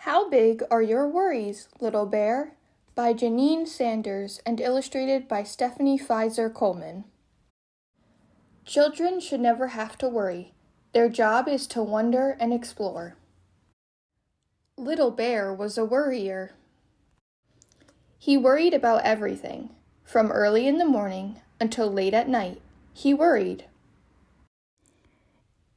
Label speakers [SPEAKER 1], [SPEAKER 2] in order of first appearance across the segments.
[SPEAKER 1] How Big Are Your Worries, Little Bear? By Jayneen Sanders and illustrated by Fizer Coleman. Children should never have to worry. Their job is to wonder and explore. Little Bear was a worrier. He worried about everything. From early in the morning until late at night, he worried.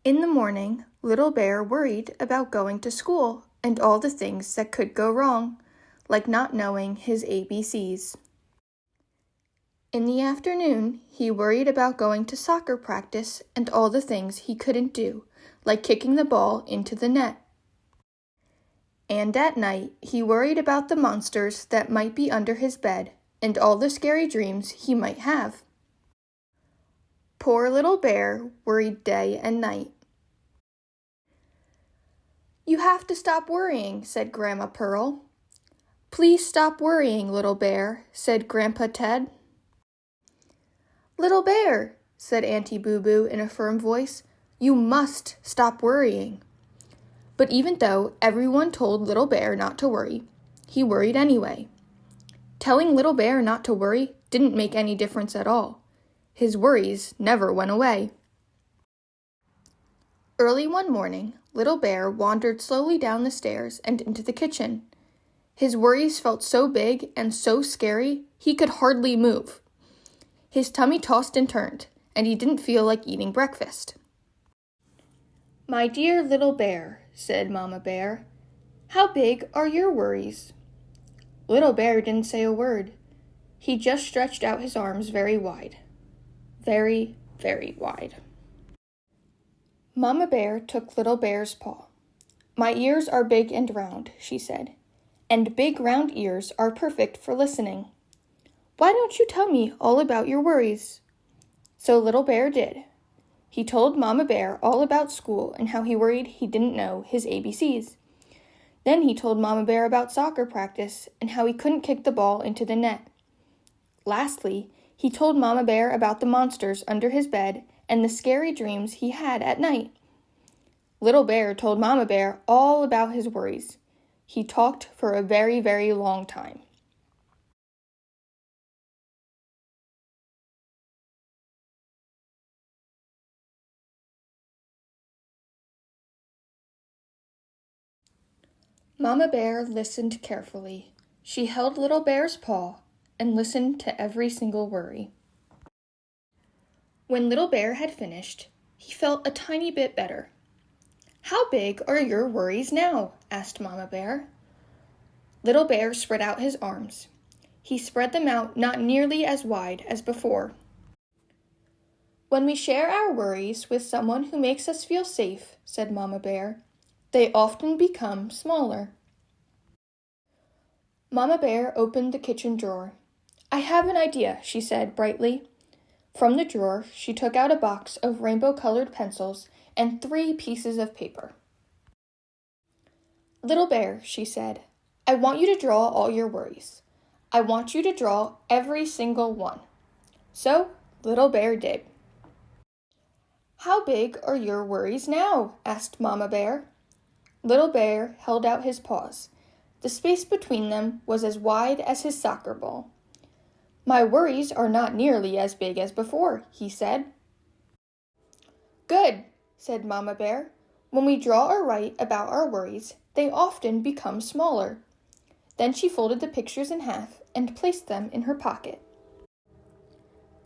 [SPEAKER 1] In the morning, Little Bear worried about going to school and all the things that could go wrong, like not knowing his ABCs. In the afternoon, he worried about going to soccer practice and all the things he couldn't do, like kicking the ball into the net. And at night, he worried about the monsters that might be under his bed and all the scary dreams he might have. Poor Little Bear worried day and night. "You have to stop worrying," said Grandma Pearl. "Please stop worrying, Little Bear," said Grandpa Ted. "Little Bear," said Auntie Boo Boo in a firm voice, "you must stop worrying." But even though everyone told Little Bear not to worry, he worried anyway. Telling Little Bear not to worry didn't make any difference at all. His worries never went away. Early one morning, Little Bear wandered slowly down the stairs and into the kitchen. His worries felt so big and so scary, he could hardly move. His tummy tossed and turned, and he didn't feel like eating breakfast. "My dear Little Bear," said Mama Bear, "how big are your worries?" Little Bear didn't say a word. He just stretched out his arms very wide. Very, very wide. Mama Bear took Little Bear's paw. "My ears are big and round," she said, "and big round ears are perfect for listening. Why don't you tell me all about your worries?" So Little Bear did. He told Mama Bear all about school and how he worried he didn't know his ABCs. Then he told Mama Bear about soccer practice and how he couldn't kick the ball into the net. Lastly, he told Mama Bear about the monsters under his bed and the scary dreams he had at night. Little Bear told Mama Bear all about his worries. He talked for a very, very long time. Mama Bear listened carefully. She held Little Bear's paw and listened to every single worry. When Little Bear had finished, he felt a tiny bit better. "How big are your worries now?" asked Mama Bear. Little Bear spread out his arms. He spread them out not nearly as wide as before. "When we share our worries with someone who makes us feel safe," said Mama Bear, "they often become smaller." Mama Bear opened the kitchen drawer. "I have an idea," she said brightly. From the drawer, she took out a box of rainbow-colored pencils and 3 pieces of paper. "Little Bear," she said, "I want you to draw all your worries. I want you to draw every single one." So, Little Bear did. "How big are your worries now?" asked Mama Bear. Little Bear held out his paws. The space between them was as wide as his soccer ball. "My worries are not nearly as big as before," he said. "Good," said Mama Bear. "When we draw or write about our worries, they often become smaller." Then she folded the pictures in half and placed them in her pocket.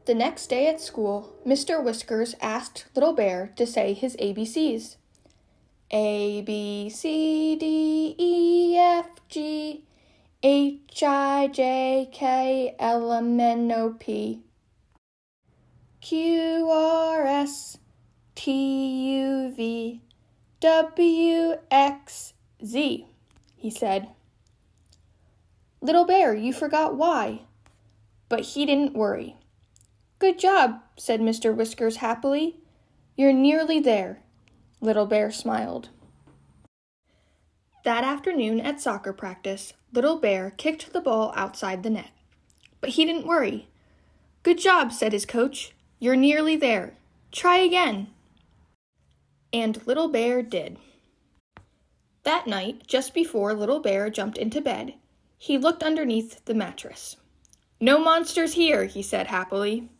[SPEAKER 1] The next day at school, Mr. Whiskers asked Little Bear to say his ABCs. A, B, C, D, E, F, G, H, I, J, K, L, M, N, O, P, Q, R, S, T, U, V, W, X, Z, he said. "Little Bear, you forgot Y." But he didn't worry. "Good job," said Mr. Whiskers happily. "You're nearly there." Little Bear smiled. That afternoon at soccer practice, Little Bear kicked the ball outside the net. But he didn't worry. "Good job," said his coach. "You're nearly there. Try again." And Little Bear did. That night, just before Little Bear jumped into bed, he looked underneath the mattress. "No monsters here," he said happily.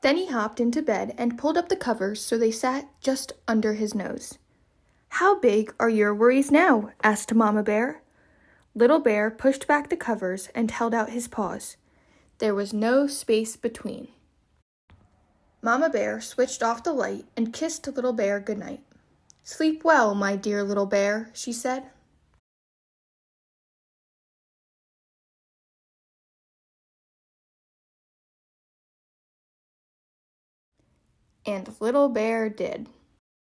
[SPEAKER 1] Then he hopped into bed and pulled up the covers so they sat just under his nose. "How big are your worries now?" asked Mama Bear. Little Bear pushed back the covers and held out his paws. There was no space between. Mama Bear switched off the light and kissed Little Bear goodnight. "Sleep well, my dear little bear," she said. And Little Bear did.